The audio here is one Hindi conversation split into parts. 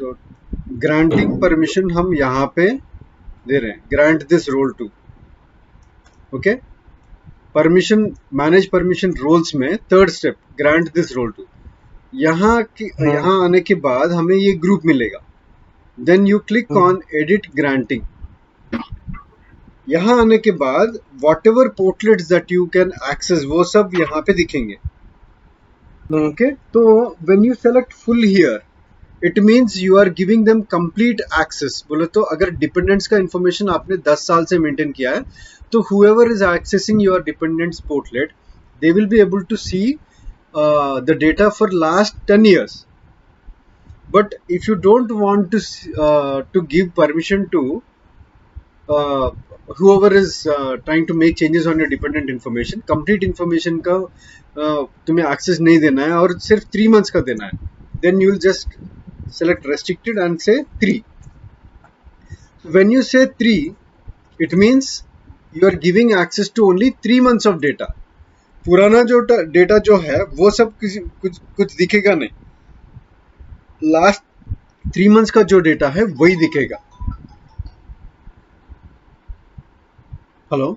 सो ग्रांटिंग परमिशन हम यहाँ पे दे रहे हैं, grant this role to. Okay, permission, manage permission roles में third step grant this role to. यहाँ आने के बाद हमें ये ग्रुप मिलेगा। Then you click on edit granting. यहाँ आने के बाद whatever portlets that you can access वो सब यहाँ पे दिखेंगे। ओके, तो when you select full here it means you are giving them complete access. बोले तो अगर डिपेंडेंट्स का इंफॉर्मेशन आपने 10 साल से मेंटेन किया है तो whoever is accessing your dependents portlet, they will be able to see the data for last 10 years. But if you don't want to give permission to whoever is trying to make changes on your dependent information, complete information का तुम्हें access नहीं देना है और सिर्फ 3 months का देना है, then you will just select restricted and say 3. When you say 3, it means you are giving access to only 3 months of data. पुराना जो डेटा जो है वो सब कुछ दिखेगा नहीं, लास्ट 3 months का जो डेटा है वही दिखेगा। हेलो,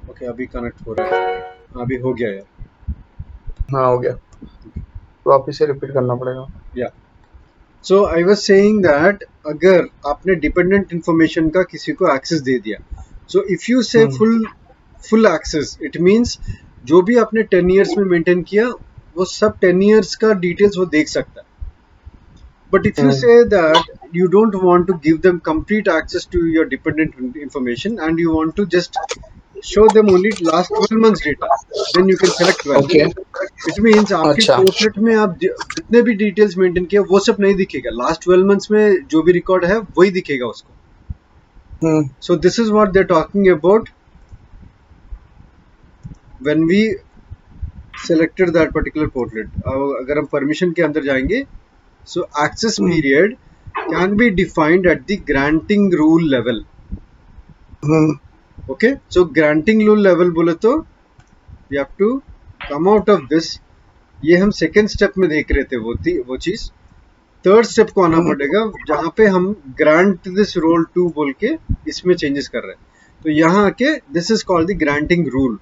ओके अभी कनेक्ट हो रहा है, अभी हो गया यार। हाँ हो गया, तो आप इसे रिपीट करना पड़ेगा। या सो आई वाज सेइंग दैट अगर आपने डिपेंडेंट इंफॉर्मेशन का किसी को एक्सेस दे दिया, सो इफ यू से फुल एक्सेस, इट मींस जो भी आपने 10 इयर्स में मेंटेन किया वो सब 10 इयर्स का डिटेल्स वो देख सकता है। But if you say that you don't want to give them complete access to your dependent information and you want to just show them only last 12 months data, then you can select 12. Okay. It means आपके पोर्टलेट में आप जितने भी डिटेल्स मेंटेन किया वो सब नहीं दिखेगा, लास्ट 12 मंथ्स में जो भी रिकॉर्ड है वही दिखेगा उसको। So this is what they are talking about when we selected that particular portlet. अगर हम परमिशन के अंदर जाएंगे, so access period can be defined at the granting rule level. Okay, so granting rule level बोले तो we have to come out of this। ये हम सेकेंड स्टेप में देख रहे थे वो चीज। थर्ड स्टेप को आना पड़ेगा जहां पे हम ग्रांट दिस रोल टू बोल के इसमें चेंजेस कर रहे हैं। तो यहाँ आके this is called the granting rule.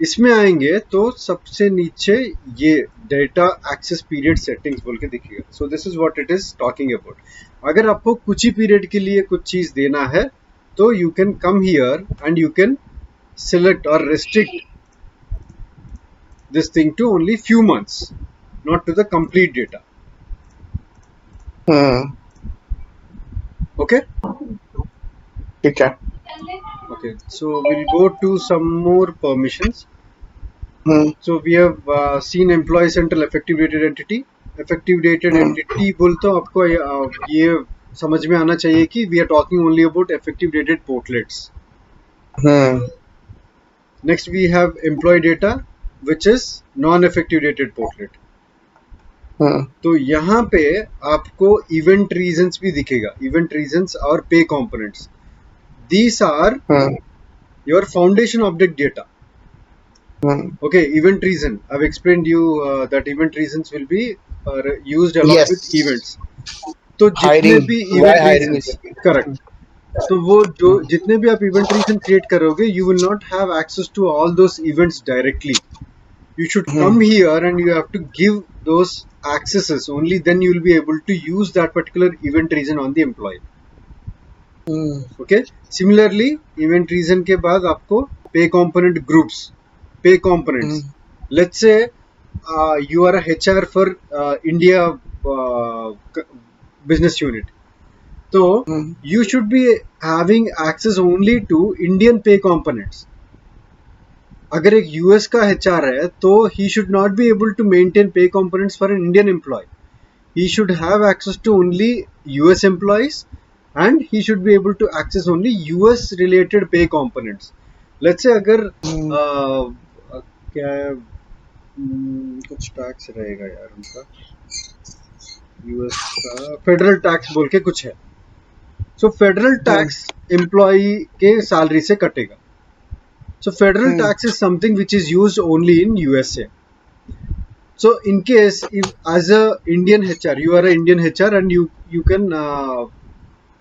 इसमें आएंगे तो सबसे नीचे ये डेटा एक्सेस पीरियड सेटिंग्स बोल के दिखेगा। सो this is what it is talking about. अगर आपको कुछ ही पीरियड के लिए कुछ चीज देना है तो you can come here and you can select और restrict this thing to only few months, not to the complete data. Okay, ठीक है। Okay, so we'll go to some more permissions. So we have seen employee central effective dated entity. Effective dated entity बोल तो आपको ये समझ में आना चाहिए कि we are talking only about effective dated portlets. Next we have employee data, which is non-effective dated portlet. तो यहाँ पे आपको event reasons भी दिखेगा, event reasons और pay components. These are your foundation object data. Okay, event reason. I've explained you that event reasons will be used along with events. तो जितने भी event reasons, correct. तो वो जो जितने भी आप event reason create करोगे, you will not have access to all those events directly. You should come here and you have to give those accesses. Only then you will be able to use that particular event reason on the employee. Okay. Similarly, event reason के बाद आपको pay component groups, pay components. Let's say you are a HR for India business unit. So you should be having access only to Indian pay components. अगर एक US का HR है तो he should not be able to maintain pay components for an Indian employee. He should have access to only US employees. And he should be able to access only US related pay components. Let's say अगर क्या कुछ टैक्स रहेगा यार उनका, US का फेडरल टैक्स बोल के कुछ है। सो फेडरल टैक्स एम्प्लॉय के सैलरी से कटेगा। So federal tax is something which is used only in USA. So in case if as a Indian HR, you are an Indian HR and you can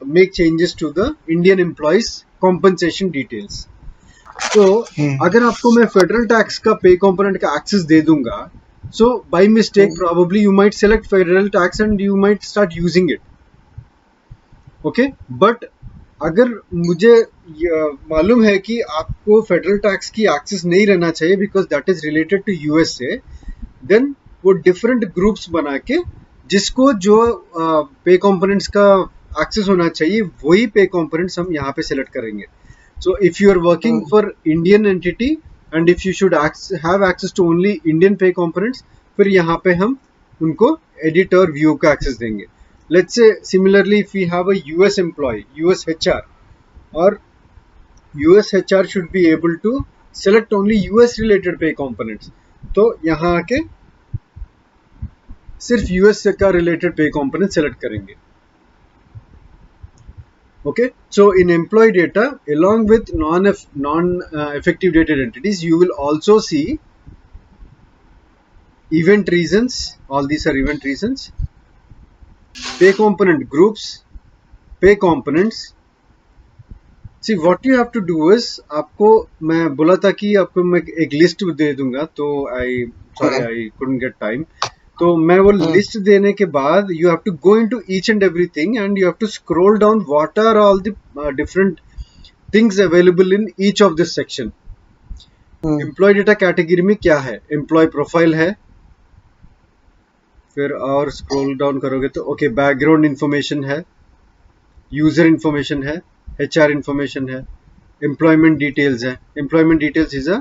make changes to the Indian employees compensation details. तो अगर आपको मैं फेडरल टैक्स का पे कंपोनेंट का एक्सेस दे दूंगा, so by mistake probably you might select federal tax and you might start using it. Okay, but अगर मुझे मालूम है कि आपको फेडरल टैक्स की एक्सेस नहीं रहना चाहिए because that is related to USA, then वो डिफरेंट ग्रुप्स बना के जिसको जो पे कंपोनेंट्स का एक्सेस होना चाहिए वही पे कंपोनेंट्स हम यहाँ पे सिलेक्ट करेंगे. So if you are working for Indian entity and if you should have access to only Indian pay components, फिर यहाँ पे हम उनको edit और view का access देंगे. Let's say similarly if we have a US employee, US HR, or US HR should be able to select only US related pay components. तो यहाँ आके सिर्फ US का related pay component select करेंगे. Okay, so in employee data along with non-effective dated entities, you will also see event reasons. All these are event reasons. Pay component groups, pay components. See what you have to do is, आपको मैं बोला था कि आपको मैं एक लिस्ट दे दूंगा, तो I couldn't get time. तो मैं वो लिस्ट देने के बाद you have to go into each and everything and you have to scroll down what are all the different things available in each of this section. Employ data category में क्या है? एम्प्लॉय प्रोफाइल है, फिर और स्क्रॉल डाउन करोगे तो ओके बैकग्राउंड इंफॉर्मेशन है, यूजर इंफॉर्मेशन है, HR इंफॉर्मेशन है, एम्प्लॉयमेंट डिटेल्स है. Employment details is a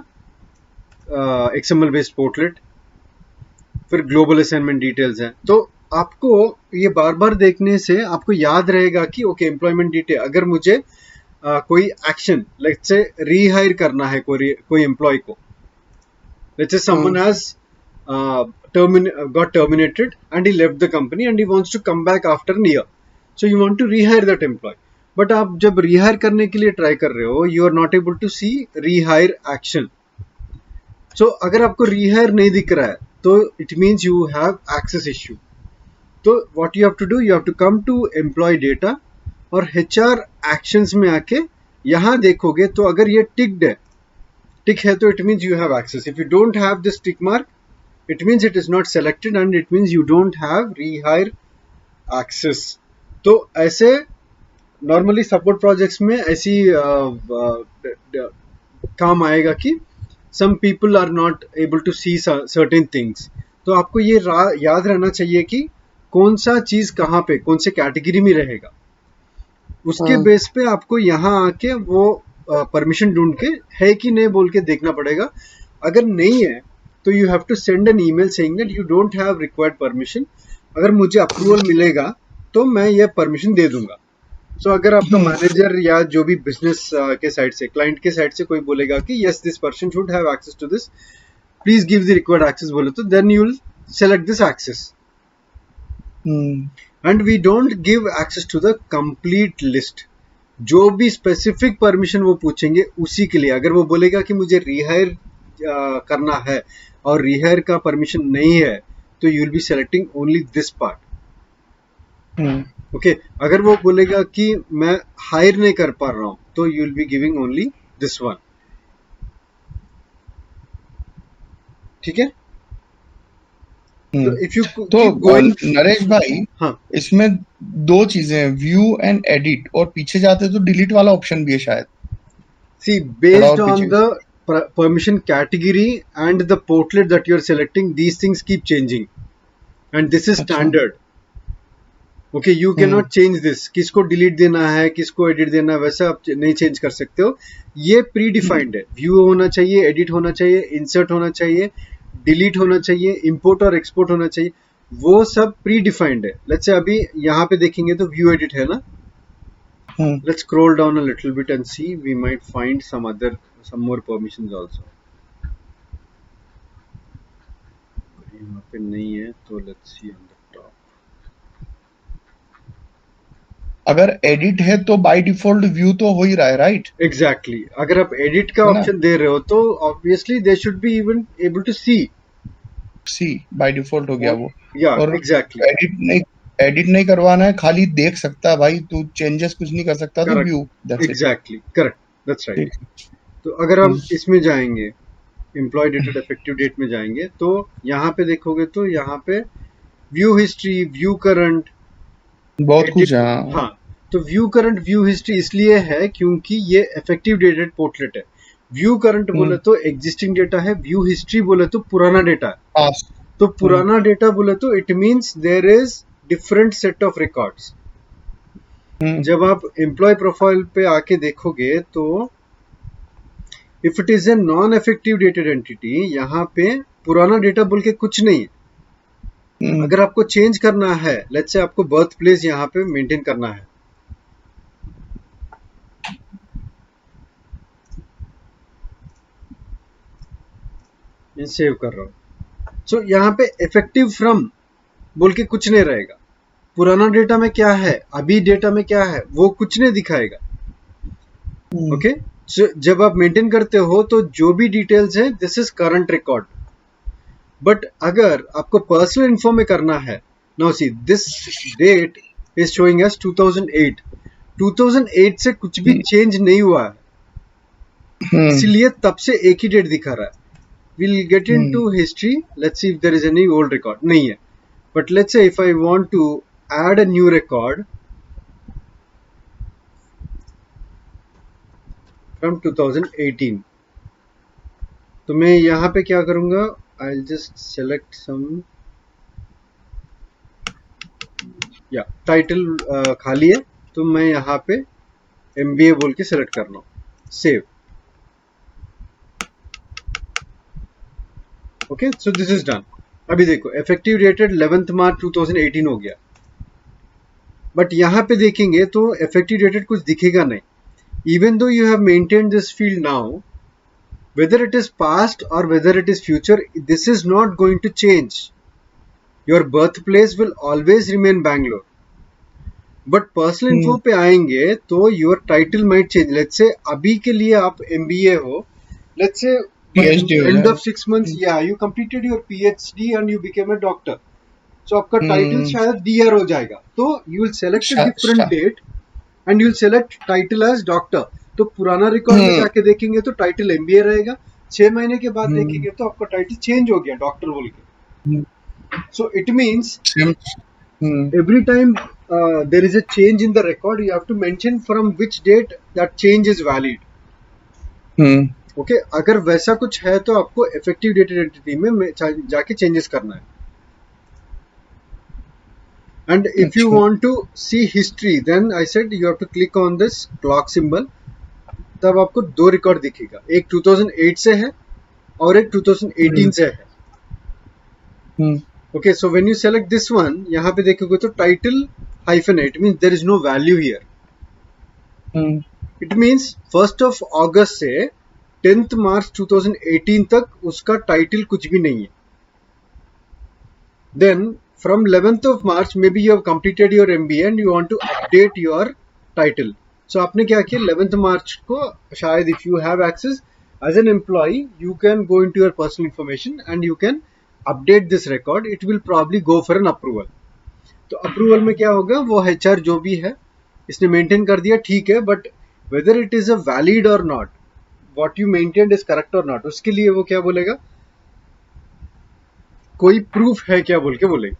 XML based port-led. फिर ग्लोबल असाइनमेंट डिटेल्स है. तो आपको ये बार बार देखने से आपको याद रहेगा कि ओके एम्प्लॉयमेंट डिटेल, अगर मुझे कोई एक्शन लेट्स से रीहायर करना है कोई एम्प्लॉय को, let's say someone has got terminated and he left the company and he wants to come back after a year, so you want to rehire that employee. But आप जब रिहायर करने के लिए ट्राई कर रहे हो, you are not able to see rehire action. So अगर आपको रीहायर नहीं दिख रहा है तो it means you have access issue. तो what you have to do, you have to come to employ data और HR एक्शंस में आके यहाँ देखोगे तो अगर ये टिक है तो it means you have access. If you don't have this tick mark, it means it is not selected and it means you don't have rehire access. तो ऐसे नॉर्मली सपोर्ट प्रोजेक्ट्स में ऐसी काम आएगा कि some people are not able to see certain things. तो आपको ये याद रहना चाहिए कि कौन सा चीज कहाँ पे कौन से कैटेगरी में रहेगा. उसके बेस पे आपको यहाँ आके वो परमिशन ढूंढ के है कि नहीं बोल के देखना पड़ेगा. अगर नहीं है तो you have to send an email saying that you don't have required permission. अगर मुझे अप्रूवल मिलेगा तो मैं ये परमिशन दे दूंगा. सो अगर आपका मैनेजर या जो भी बिजनेस के साइड से क्लाइंट के साइड से कोई बोलेगा कि yes this person should have access to this, please give the required access बोले तो then you will select this access. And we don't give access to the complete list. जो भी स्पेसिफिक परमिशन वो पूछेंगे उसी के लिए. अगर वो बोलेगा कि मुझे रिहायर करना है और रिहायर का परमिशन नहीं है तो you will B selecting only this part. Okay, अगर वो बोलेगा कि मैं हायर नहीं कर पा रहा हूं तो you will be giving only this one. ठीक है. तो इफ यू नरेश भाई, हाँ, इसमें दो चीजें हैं, व्यू एंड एडिट, और पीछे जाते तो डिलीट वाला ऑप्शन भी है शायद. See based on the permission category and the portlet that you are selecting, these things keep changing and this is standard. Okay, you can not change this. किसको डिलीट देना है, किसको एडिट देना है, वैसा आप नहीं चेंज कर सकते हो. ये प्री डिफाइंड है. व्यू होना चाहिए, एडिट होना चाहिए, इंसर्ट होना चाहिए, डिलीट होना चाहिए, इंपोर्ट और एक्सपोर्ट होना चाहिए, वो सब प्री डिफाइंड है. लेट्स से अभी यहाँ पे देखेंगे तो व्यू एडिट है ना. Let's scroll down a little bit and see, we might find some more permissions also. यहाँ पे नहीं है तो let's see on the top. अगर एडिट है तो बाय डिफॉल्ट व्यू तो हो ही रहा है, राइट? एग्जैक्टली अगर आप एडिट का है ना? ऑप्शन दे रहे हो तो obviously they should be even able to see see by default हो गया वो। या और एग्जैक्टली एडिट नहीं करवाना है, खाली देख सकता है भाई, तू चेंजेस कुछ नहीं कर सकता, तो view, correct that's it. Exactly correct that's right. ठीक है। तो अगर हम हम्म, इसमें जाएंगे एम्प्लॉय डेटेड इफेक्टिव डेट में जाएंगे तो यहाँ पे देखोगे तो यहाँ पे व्यू हिस्ट्री व्यू करंट बहुत कुछ एडिट। है, हाँ। हाँ तो व्यू करंट व्यू हिस्ट्री इसलिए है क्योंकि ये इफेक्टिव डेटेड पोर्टलेट है। व्यू करंट बोले तो एग्जिस्टिंग डेटा है, व्यू हिस्ट्री बोले तो पुराना डेटा है। पास। तो पुराना डेटा बोले तो it means there is different set of records. जब आप एम्प्लॉय प्रोफाइल पे आके देखोगे तो if it is a non effective dated entity, यहाँ पे पुराना डेटा बोल के कुछ नहीं है। अगर आपको चेंज करना है, लेट्स से आपको बर्थ प्लेस यहाँ पे मेंटेन करना है, मैं सेव कर रहा हूँ। सो यहाँ पे इफेक्टिव फ्रॉम बोल के कुछ नहीं रहेगा। पुराना डेटा में क्या है, अभी डेटा में क्या है, वो कुछ नहीं दिखाएगा। ओके जब आप मेंटेन करते हो तो जो भी डिटेल्स है this is current record. But अगर आपको पर्सनल इन्फो में करना है, now see this date is showing as 2008। 2008 से कुछ भी चेंज नहीं हुआ है, इसलिए तब से एक ही डेट दिखा रहा है। we'll get into history, let's see if there is any old record नहीं है। but let's say if I want to add a new record from 2018, तो मैं यहाँ पे क्या करूँगा, I'll just select some या टाइटल खाली है तो मैं यहाँ पे MBA बोल के सेलेक्ट करना हूँ, save. Okay so this is done. अभी देखो इफेक्टिव डेटेड 11 मार्च 2018 हो गया, बट यहाँ पे देखेंगे तो इफेक्टिव डेटेड कुछ दिखेगा नहीं। Even though you have maintained this field now, whether it is past और whether it is future, this is not going to change. Your birth place will always remain Bangalore. But personal info पे आएंगे तो your title might change. Let's say अभी के लिए आप MBA हो, let's say end of 6 months you completed your PhD and you became a doctor, so आपका टाइटल शायद DR हो जाएगा। तो you will select a different date and you will select title as doctor। तो पुराना रिकॉर्ड में जाके देखेंगे तो टाइटल MBA रहेगा, 6 महीने के बाद देखेंगे तो आपका टाइटल चेंज हो गया डॉक्टर बोल के। so it means every time there is a change in the record, you have to mention from which date that change is valid। Okay अगर वैसा कुछ है तो आपको इफेक्टिव डेटेड एंटिटी में जाके चेंजेस करना है। And if you want to see history then I said you have to click on this clock symbol, तब आपको दो रिकॉर्ड दिखेगा, एक 2008 से है और एक 2018 से है। Okay so when you select this one, यहाँ पे देखोगे तो title -, it means there is no value here. It means 1 अगस्त से 10 मार्च 2018 तक उसका टाइटल कुछ भी नहीं है। Then from 11 March maybe you have completed your MBA and you want to update your title. So आपने क्या किया, 11 मार्च को शायद if you have access as an employee you can go into your personal information and you can update this record. It will probably go for an approval. तो अप्रूवल में क्या होगा, वो HR जो भी है इसने मेंटेन कर दिया, ठीक है, but whether it is a valid और not, what you maintained is correct or not, उसके लिए वो क्या बोलेगा, कोई प्रूफ है क्या बोल के बोलेगा।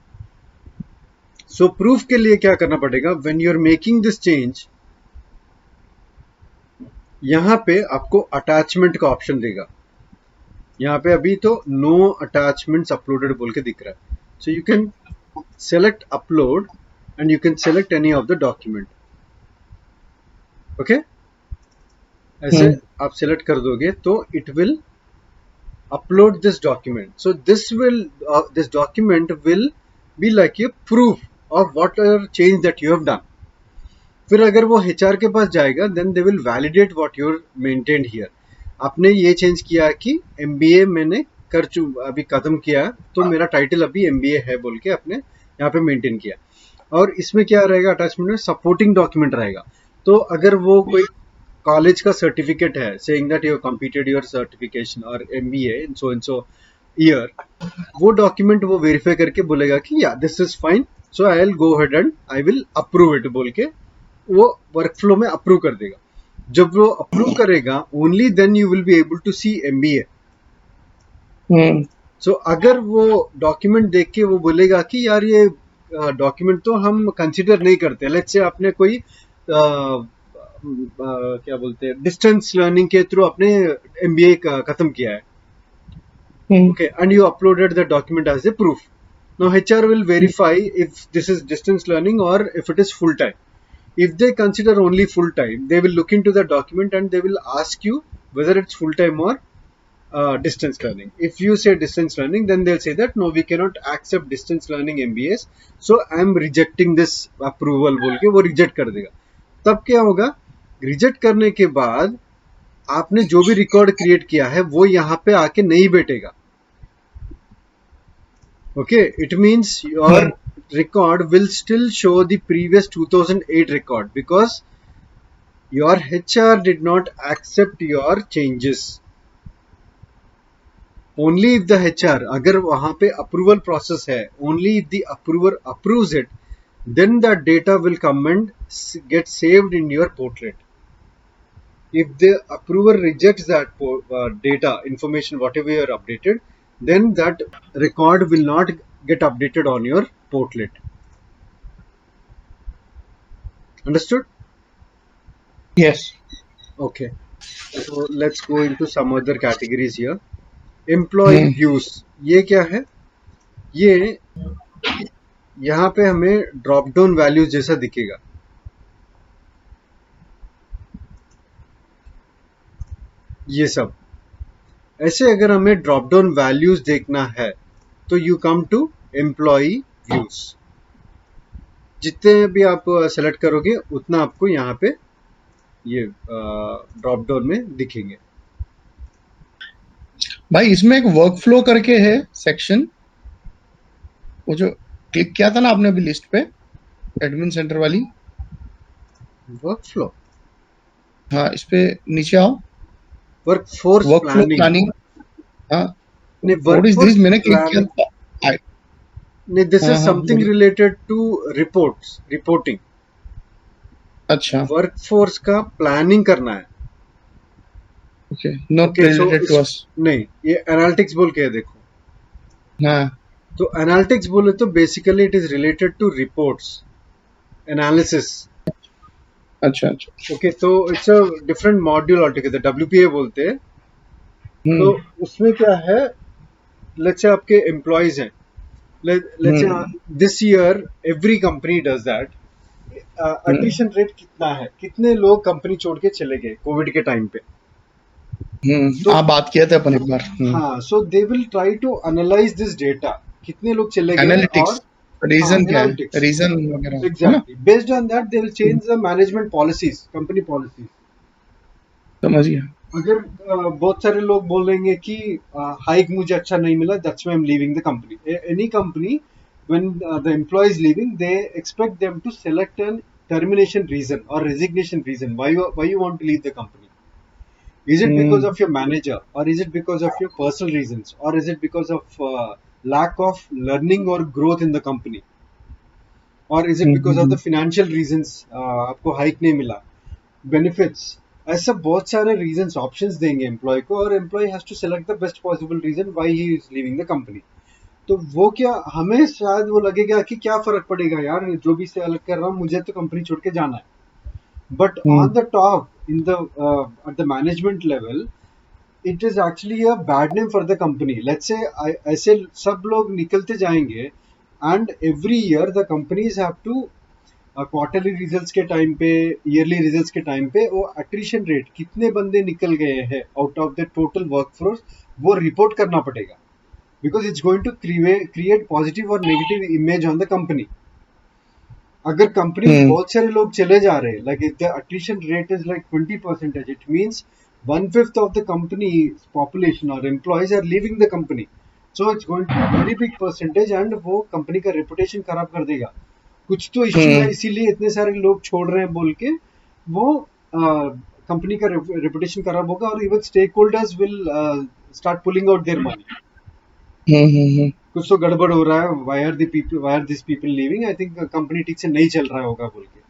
सो प्रूफ के लिए क्या करना पड़ेगा, when you are making this change, यहाँ पे आपको अटैचमेंट का ऑप्शन देगा। यहाँ पे अभी तो नो अटैचमेंट्स अपलोडेड बोल के दिख रहा है। So you can select upload and you can select any of the document. Okay ऐसे आप सेलेक्ट कर दोगे तो it will upload this document। so this document will be like a proof of whatever change that you have done। फिर अगर वो HR के पास जाएगा then they will validate what you maintained here। आपने ये चेंज किया कि MBA मैंने अभी खत्म किया तो मेरा टाइटल अभी MBA है बोल के आपने यहाँ पे मेंटेन किया। और इसमें क्या रहेगा, अटैचमेंट में सपोर्टिंग डॉक्यूमेंट रहेगा। तो अगर वो कोई कॉलेज का सर्टिफिकेट है saying that you completed your certification और एमबीए इन सो ईयर, वो डॉक्यूमेंट वो वेरीफाई करके बोलेगा कि या this is fine, so I will go head and I will approve it बोल के वो वर्क फ्लो में अप्रूव कर देगा। जब वो अप्रूव करेगा only then you will be able to see MBA. So अगर वो डॉक्यूमेंट देख के वो बोलेगा कि यार ये डॉक्यूमेंट तो हम कंसिडर नहीं करते, लेट्स से आपने कोई क्या बोलते हैं डिस्टेंस लर्निंग के थ्रू अपने एमबीए खत्म किया है, okay, and you uploaded the document as a proof. Now HR will verify if this is distance learning or if it is full time. If they consider only full time, they will look into the document and they will ask you whether it's full time or distance learning. If you say distance learning, then they'll say that no, we cannot accept distance learning MBAs, so I am rejecting this approval बोल के वो reject कर देगा। तब क्या होगा, reject करने के बाद आपने जो भी रिकॉर्ड क्रिएट किया है वो यहाँ पे आके नहीं बैठेगा। Okay, it means your record will still show the previous 2008 record because your HR did not accept your changes. Only if the HR, अगर वहाँ पे approval process है, only if the approver approves it, then the data will come and get saved in your portlet. If the approver rejects that data, information, whatever you are updated, then that record will not get updated on your portlet. Understood? Yes. Okay. So let's go into some other categories here. Employee views. ये क्या है? ये यहाँ पे हमें ड्रॉप डाउन वैल्यूज जैसा दिखेगा। ये सब ऐसे अगर हमें ड्रॉप डाउन वैल्यूज देखना है तो you come to employee views. जितने भी आप सेलेक्ट करोगे उतना आपको यहाँ पे ये ड्रॉप डाउन में दिखेंगे। भाई इसमें एक वर्क फ्लो करके है सेक्शन, वो जो क्लिक किया था ना आपने अभी लिस्ट पे, एडमिन सेंटर वाली वर्क फ्लो। हाँ, इस पे नीचे आओ, वर्कफोर्स वर्कफ्लो प्लानिंग। हाँ, नहीं, व्हाट इज दिस? मैंने क्लिक किया था। नहीं, this is something related to reporting. अच्छा, वर्कफोर्स का प्लानिंग करना है। Okay, not related to us. नहीं, ये एनालिटिक्स बोल के है, देखो। हाँ, तो एनालिटिक्स बोले तो basically it is related to reports, analysis. अच्छा अच्छा, ओके, तो it's a different module altogether, WPA बोलते हैं। तो उसमें क्या है, लेट्स से आपके एम्प्लॉयज हैं, let's say this year every company does that. Attrition rate कितना है, कितने लोग कंपनी छोड़ के चले गए कोविड के टाइम पे। तो आप बात किया था अपन एक बार। हाँ, so they will try to analyse this data, कितने लोग चले गए एनालिटिक्स, और रीजन क्या है, रीजन वगैरह, exactly based on that they will change the management policies, company policies. समझ गया। अगर बहुत सारे लोग बोलेंगे कि हाइक मुझे अच्छा नहीं मिला, that's why I am leaving the company. Any company when the employ is leaving, they expect them to select an termination reason or resignation reason, why you want to leave the company. Is it because of your manager, or is it because of your personal reasons, or is it because of lack of learning or growth in the company, or is it because of the financial reasons, आपको हाइक नहीं मिला, बेनिफिट्स, ऐसा बहुत सारे रीजंस ऑप्शंस देंगे एम्प्लॉय को, और employ has to select the best possible reason why he is leaving the company. तो वो क्या, हमें शायद वो लगेगा कि क्या फर्क पड़ेगा यार, जो भी सेलेक्ट कर रहा हूँ, मुझे तो कंपनी छोड़ के जाना है। But on the top, in the at the management level, it is actually a bad name for the company. Let's say ऐसे सब लोग निकलते जाएंगे, and every year the companies have to quarterly results के टाइम पे, ईयरली रिजल्ट्स के टाइम पे, वो अट्रिशन रेट कितने बंदे निकल गए हैं out of the total workforce, वो रिपोर्ट करना पड़ेगा, because it's going to create positive और negative image on the company. अगर कंपनी बहुत सारे लोग चले जा रहे हैं, like if the attrition rate is like 20%, it means 1/5 of the company population और employees are leaving the company, so it's going to very big percentage, and वो कंपनी का रेपुटेशन खराब कर देगा। कुछ तो इश्यू है इसीलिए इतने सारे लोग छोड़ रहे हैं बोल के वो कंपनी का रेपुटेशन खराब होगा और even stakeholders will start pulling out their money. कुछ तो गड़बड़ हो रहा है, why are this people leaving, I think company ठीक से नहीं चल रहा होगा बोल के।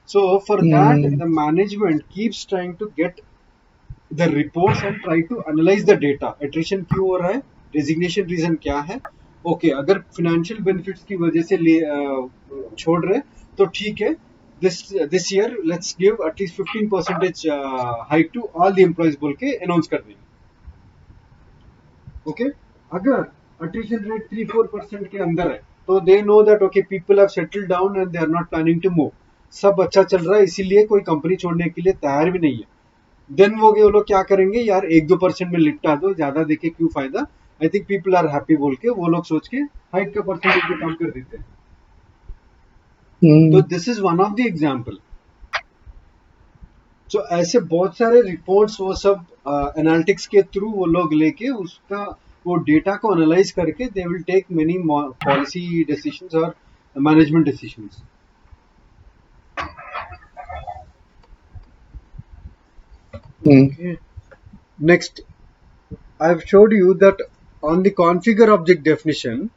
So for that, the management keeps trying to get the reports and try to analyze the data. Attrition क्यों हो रहा है, resignation reason क्या है, okay, अगर financial benefits की वजह से छोड़ रहे तो ठीक है, this year let's give at least 15% hike to all the employees बोल के announce कर देंगे, okay? अगर attrition rate 3-4% के अंदर है तो they know that okay people have settled down and they are not planning to move, सब अच्छा चल रहा है इसीलिए कोई कंपनी छोड़ने के लिए तैयार भी नहीं है, देन वो लोग क्या करेंगे यार 1-2% में लिपटा दो, ज्यादा देखे क्यों फायदा, I think people are happy बोल के वो लोग सोच के हाइक का परसेंटेज पे काम कर देते हैं। तो this is one of the example. So ऐसे बहुत सारे रिपोर्ट्स वो सब एनालिटिक्स के थ्रू वो लोग लेके उसका वो डेटा को एनालाइज करके they will take many policy decisions और management decisions. Okay. Next, I've showed you that on the configure object definition,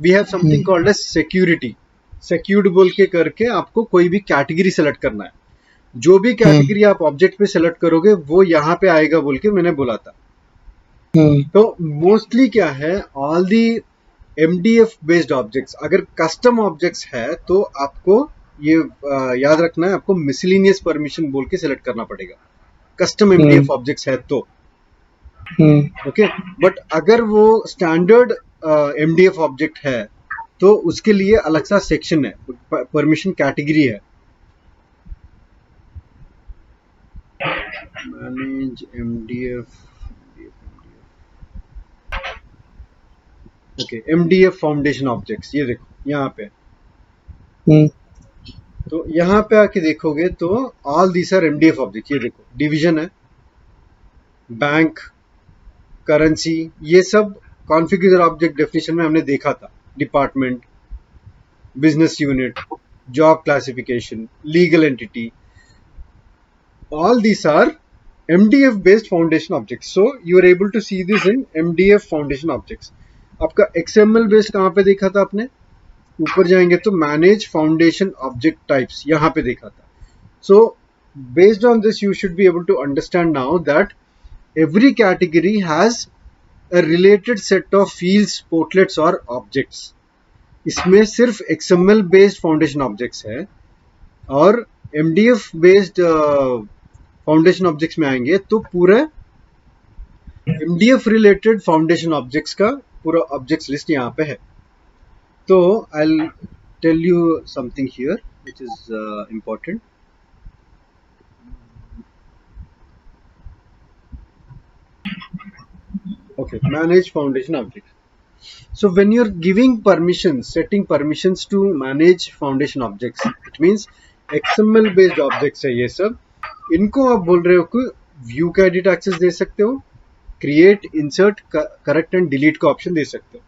we have something called as security. Secured बोल के करके आपको कोई भी कैटेगरी सेलेक्ट करना है, जो भी कैटेगरी आप ऑब्जेक्ट पे सेलेक्ट करोगे वो यहाँ पे आएगा बोल के मैंने बोला था। तो मोस्टली क्या है, all the MDF based objects, अगर कस्टम ऑब्जेक्ट्स है तो आपको ये याद रखना है, आपको मिसलिनियस परमिशन बोल के सेलेक्ट करना पड़ेगा कस्टम MDF ऑब्जेक्ट्स है तो, ओके। बट अगर वो स्टैंडर्ड MDF ऑब्जेक्ट है तो उसके लिए अलग सा सेक्शन है, परमिशन कैटेगरी है, manage MDF, okay, MDF foundation objects, ये देखो यहाँ पे। तो यहाँ पे आके देखोगे तो all these are MDF object, ये देखो डिवीजन है, बैंक, करेंसी, ये सब कॉन्फ़िगर ऑब्जेक्ट डेफिनेशन में हमने देखा था, department, business unit, job classification, legal entity, all these are MDF based foundation objects. So you are able to see this in MDF foundation objects. आपका XML based कहाँ पे देखा था आपने, ऊपर जाएंगे तो मैनेज फाउंडेशन ऑब्जेक्ट टाइप्स, यहाँ पे देखा था। So based on this you should be able to understand now that every category has a related set of fields, portlets और objects. इसमें सिर्फ XML based foundation objects है और MDF based foundation objects में आएंगे तो पूरा MDF related foundation objects का पूरा objects list यहाँ पे है। तो I'll tell you something here which is important. Okay, manage foundation objects. So when you're giving permissions, setting permissions to manage foundation objects, it means XML based objects है ये सब, इनको आप बोल रहे हो कि व्यू का एडिट एक्सेस दे सकते हो, create, insert, correct and delete का ऑप्शन दे सकते हो।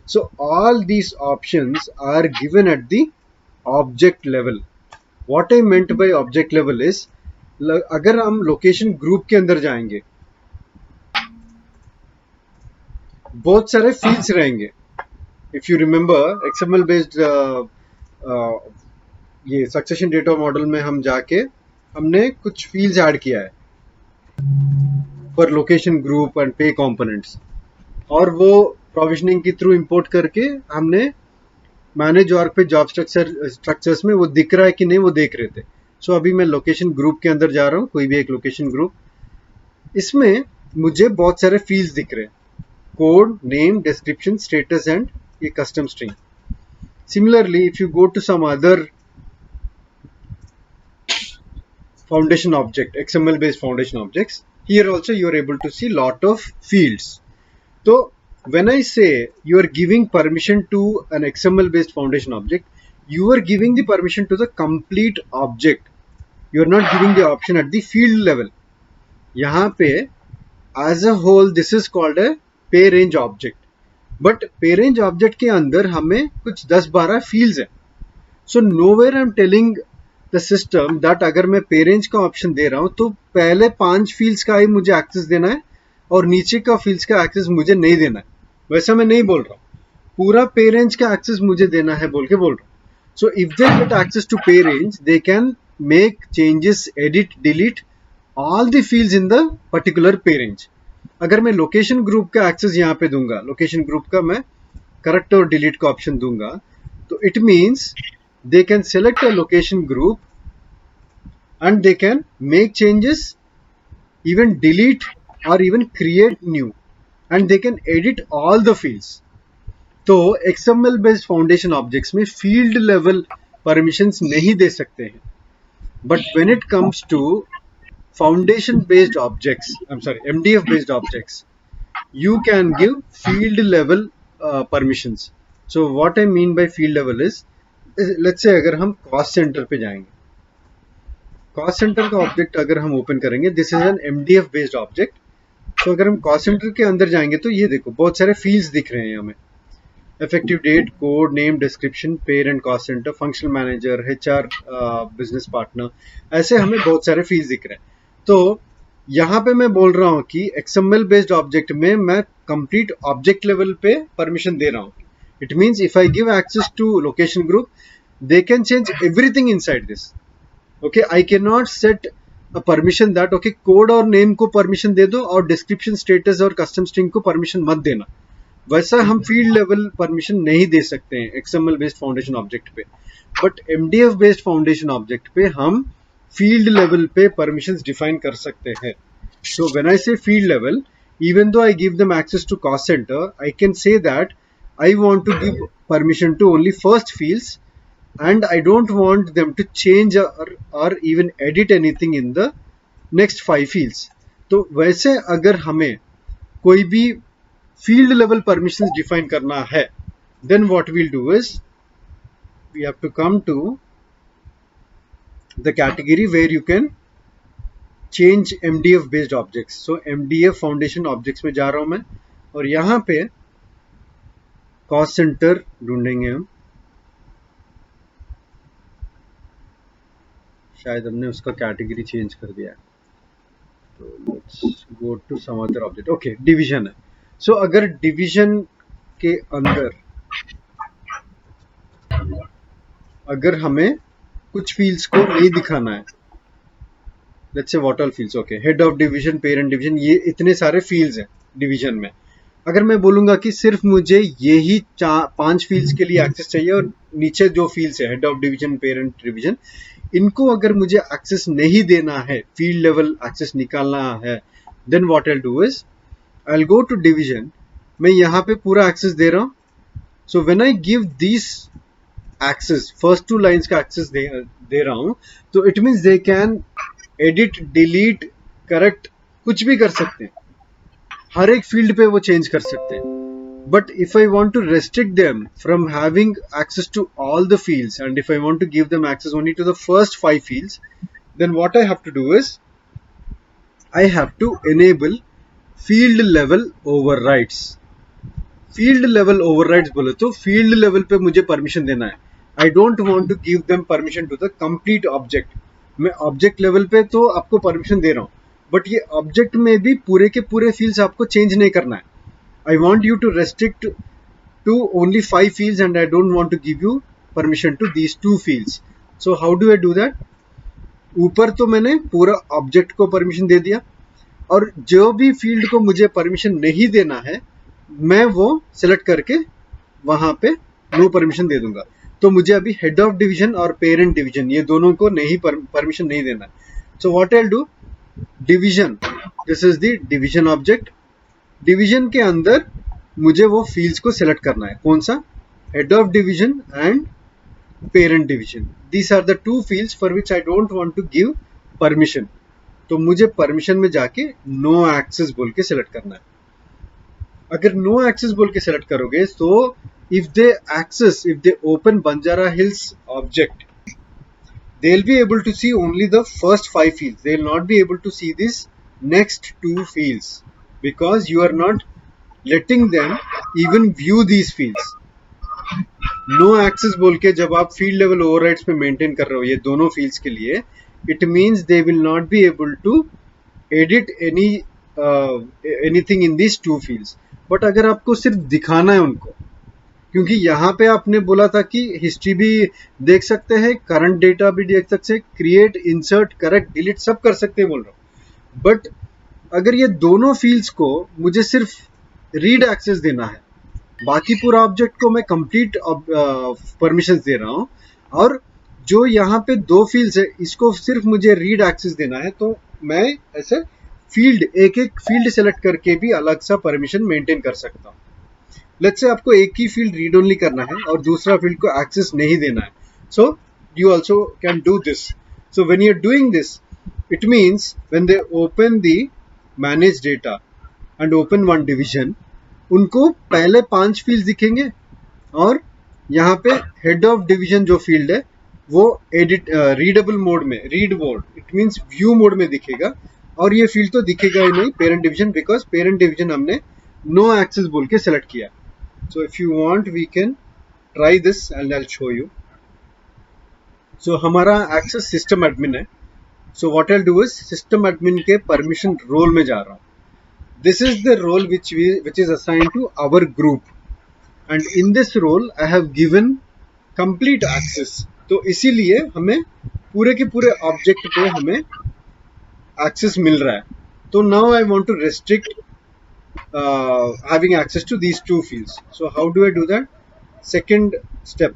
So all these options are given at the object level. What I meant by object level is, अगर हम लोकेशन ग्रुप के अंदर जाएंगे बहुत सारे फील्ड्स रहेंगे। If you remember XML based ये सक्सेशन डेटा मॉडल में हम जाके हमने कुछ फील्ड्स ऐड किया है पर लोकेशन ग्रुप एंड पे कंपोनेंट्स, और वो प्रोविजनिंग के थ्रू इंपोर्ट करके हमने मैनेज ऑर्ग पे जॉब स्ट्रक्चर्स में वो दिख रहा है कि नहीं वो देख रहे थे। सो अभी मैं लोकेशन ग्रुप के अंदर जा रहा हूँ, कोई भी एक लोकेशन ग्रुप, इसमें मुझे बहुत सारे फील्ड्स दिख रहे हैं, code, name, description, status and ये custom string. Similarly, if you go to some other foundation object, XML based foundation objects, here also you are able to see lot of fields. So when I say you are giving permission to an XML based foundation object, you are giving the permission to the complete object. You are not giving the option at the field level. यहाँ पे as a whole this is called a pay range object. But pay range object के अंदर हमें कुछ 10-12 फील्ड्स हैं, so nowhere I am telling the system that अगर मैं पेरेंट्स का ऑप्शन दे रहा हूं तो पहले 5 फील्ड्स का ही मुझे एक्सेस देना है और नीचे का फील्ड्स का एक्सेस मुझे नहीं देना है। वैसा मैं नहीं बोल रहा हूं, पूरा पेरेंट्स का एक्सेस मुझे देना है बोल के बोल रहा हूं। So if they get access to parents they can make changes, edit, delete all the fields in the particular parents. अगर मैं लोकेशन ग्रुप का एक्सेस यहाँ पे दूंगा, लोकेशन ग्रुप का मैं करेक्ट और डिलीट का ऑप्शन दूंगा, तो it means they can select a location group and they can make changes, even delete or even create new, and they can edit all the fields. तो XML based फाउंडेशन ऑब्जेक्ट्स में फील्ड लेवल परमिशंस नहीं दे सकते हैं, but when it comes to foundation based objects, I am sorry MDF based objects, you can give field level permissions. So what I mean by field level is, let's say अगर हम कॉस्ट सेंटर पे जाएंगे, कॉस्ट सेंटर का ऑब्जेक्ट अगर हम ओपन करेंगे, this is an MDF based object. तो अगर हम कॉस्ट सेंटर के अंदर जाएंगे तो ये देखो बहुत सारे फील्ड्स दिख रहे हैं हमें, effective date, code name, description, parent, cost centre, functional manager, HR, business partner, ऐसे हमें बहुत सारे फील्ड्स दिख रहे हैं। तो यहाँ पे मैं बोल रहा हूँ कि XML बेस्ड ऑब्जेक्ट में मैं कंप्लीट ऑब्जेक्ट लेवल पे परमिशन दे रहा हूँ। It means if I give access to location group, they can change everything inside this. Okay, I cannot set a permission that okay code और name को permission दे दो और description, status और custom string को permission मत देना। वैसा हम field level permission नहीं दे सकते हैं XML based foundation object पे, but MDF based foundation object पे हम field level पे permissions define कर सकते हैं। So when I say field level, even though I give them access to cost center, I can say that I want to give permission to only first fields and I don't want them to change or even edit anything in the next 5 fields. तो वैसे अगर हमें कोई भी field level permissions define करना है, then what we'll do is we have to come to the category where you can change MDF based objects. So MDF foundation objects में जा रहा हूं मैं और यहाँ पे कॉस्ट सेंटर ढूंढेंगे हम, शायद हमने उसका कैटेगरी चेंज कर दिया है, तो let's go to some other object. Okay, division है। सो अगर डिवीजन के अंदर अगर हमें कुछ फील्ड्स को नहीं दिखाना है, let's say what all fields, okay, head of division, parent division, ये इतने सारे फील्ड्स हैं डिवीजन में। अगर मैं बोलूंगा कि सिर्फ मुझे यही 5 फील्ड्स के लिए एक्सेस चाहिए और नीचे जो फील्ड्स है head of division, parent division, इनको अगर मुझे एक्सेस नहीं देना है, फील्ड लेवल एक्सेस निकालना है, then what I do is I go to division, मैं यहाँ पे पूरा एक्सेस दे रहा हूँ। So when I give this access, first 2 lines का एक्सेस दे रहा हूँ, तो it means they can edit, delete, correct, कुछ भी कर सकते हैं, हर एक फील्ड पे वो चेंज कर सकते हैं। But if I want to restrict them from having access to all the fields and if I want to give them access only to the first 5 fields, then what I have to do is I have to enable field level overrides. Field level overrides बोले तो फील्ड लेवल पे मुझे परमिशन देना है। I don't want to give them permission to the complete object. मैं ऑब्जेक्ट लेवल पे तो आपको परमिशन दे रहा हूँ, बट ये ऑब्जेक्ट में भी पूरे के पूरे फील्ड्स आपको चेंज नहीं करना है। I want you to restrict to only 5 fields and I don't want to give you permission to these 2 fields. So how do I do that? ऊपर तो मैंने पूरा ऑब्जेक्ट को परमिशन दे दिया और जो भी फील्ड को मुझे परमिशन नहीं देना है मैं वो सिलेक्ट करके वहां पे नो परमिशन दे दूंगा। तो मुझे अभी हेड ऑफ डिवीजन और पेरेंट डिवीजन ये दोनों को नहीं परमिशन नहीं देना है। So what I will do, division, this is the division object. Division के अंदर मुझे वो फील्ड्स को सिलेक्ट करना है, कौन सा, head of division and parent division. These are the 2 fields for which I don't want to give permission. तो मुझे परमिशन में जाके नो एक्सेस बोल के सिलेक्ट करना है। अगर नो एक्सेस बोल के सिलेक्ट करोगे तो if they open Banjara Hills object, they'll be able to see only the first 5 fields. They'll not be able to see these next 2 fields because you are not letting them even view these fields. No access बोल के जब आप फील्ड लेवल ओवरराइड्स पे मेंटेन कर रहे हो ये दोनों फील्ड्स के लिए, it means they will not be able to edit anything in this two fields. But अगर आपको सिर्फ दिखाना है उनको, क्योंकि यहाँ पे आपने बोला था कि हिस्ट्री भी देख सकते हैं, करंट डेटा भी देख सकते हैं, क्रिएट, इंसर्ट, करेक्ट, डिलीट सब कर सकते हैं बोल रहा हूँ। बट अगर ये दोनों फील्ड्स को मुझे सिर्फ रीड एक्सेस देना है, बाकी पूरा ऑब्जेक्ट को मैं कंप्लीट परमिशन दे रहा हूँ, और जो यहाँ पे दो फील्ड्स है इसको सिर्फ मुझे रीड एक्सेस देना है, तो मैं ऐसे फील्ड एक एक फील्ड सेलेक्ट करके भी अलग सा परमिशन मेंटेन कर सकता हूँ। लेट्स से आपको एक ही फील्ड रीड ओनली करना है और दूसरा फील्ड को एक्सेस नहीं देना है, सो you also can do this. So when you're doing this, it means when they open the manage data and open one division, उनको पहले 5 फील्ड दिखेंगे, और यहाँ पे हेड ऑफ डिवीजन जो फील्ड है वो एडिट रीडेबल मोड में, read mode it means view mode में दिखेगा, और ये फील्ड तो दिखेगा ही नहीं parent division, because parent division हमने नो एक्सेस बोल के सेलेक्ट किया। So if you want we can try this and I will show you. So हमारा एक्सेस सिस्टम एडमिन है, so what I will do is system admin के परमिशन रोल में जा रहा हूँ। This is the role which is assigned to our group, and in this role I have given complete access, तो इसीलिए हमें पूरे के पूरे ऑब्जेक्ट पे हमें एक्सेस मिल रहा है। तो now I want to restrict having access to these two fields. So how do I do that? Second step,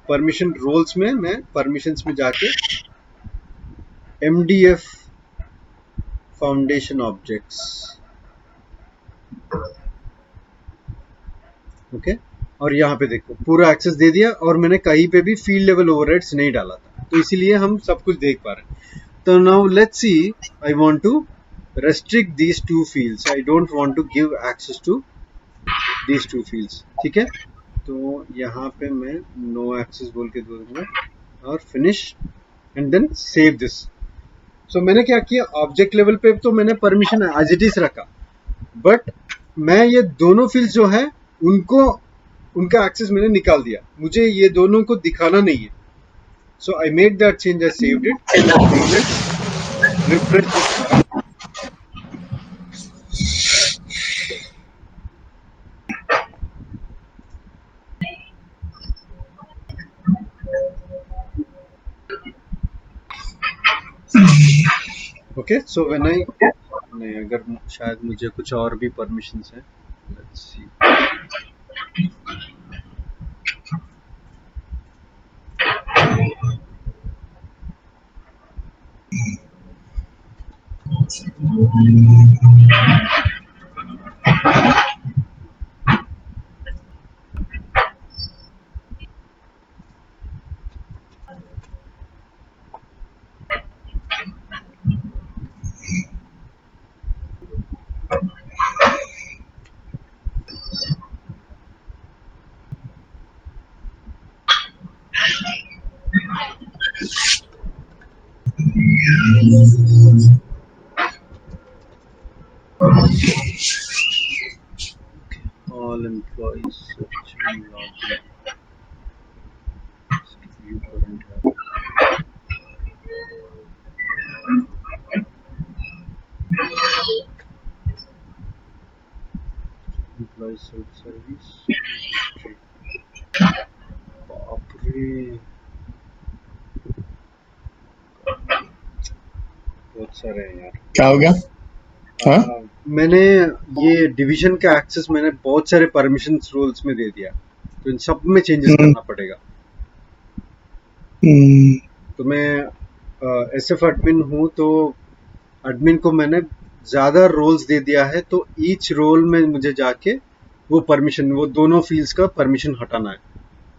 permission roles में मैं परमिशंस में जाके MDF फाउंडेशन ऑब्जेक्ट्स, ओके, और यहाँ पे देखो पूरा एक्सेस दे दिया, और मैंने कहीं पे भी फील्ड लेवल ओवरराइड्स नहीं डाला था, तो इसीलिए हम सब कुछ देख पा रहे हैं। तो now let's see, I want to restrict these two fields, I don't want to give access to these two fields, ठीक है। तो यहाँ पे मैं नो एक्सेस बोल के दूंगा और finish and then save this. So मैंने क्या किया, ऑब्जेक्ट लेवल पे तो मैंने परमिशन एज इट इज रखा, बट मैं ये दोनों फील्ड्स जो है उनको, उनका एक्सेस मैंने निकाल दिया, मुझे ये दोनों को दिखाना नहीं है। So I made that change, I saved it, refresh. Okay, so when I, नहीं अगर शायद मुझे कुछ और भी परमिशंस है, let's see. All employees searching login. View current habit. Employee self service. बाप रे, बहुत सारे हैं यार। क्या हो गया? हाँ? मैंने ये डिवीजन का एक्सेस मैंने बहुत सारे परमिशन रूल्स में दे दिया, तो इन सब में चेंजेस करना पड़ेगा। तो मैं SF एडमिन हूँ, तो एडमिन को मैंने ज्यादा रोल्स दे दिया है, तो ईच रोल में मुझे जाके वो परमिशन, वो दोनों फील्ड्स का परमिशन हटाना है।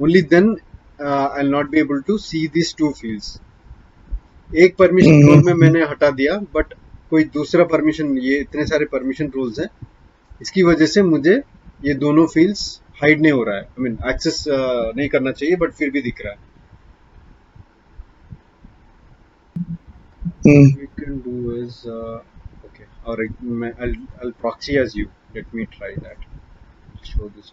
Only then I will not be able to see this two fields. एक परमिशन रोल में मैंने हटा दिया, बट कोई दूसरा परमिशन, ये इतने सारे परमिशन रूल्स हैं, इसकी वजह से मुझे ये दोनों फील्ड्स हाइड नहीं हो रहा है, आई मीन एक्सेस नहीं करना चाहिए, बट फिर भी दिख रहा है। We can do is okay, or I'll proxy as you. Let me try that. Show this.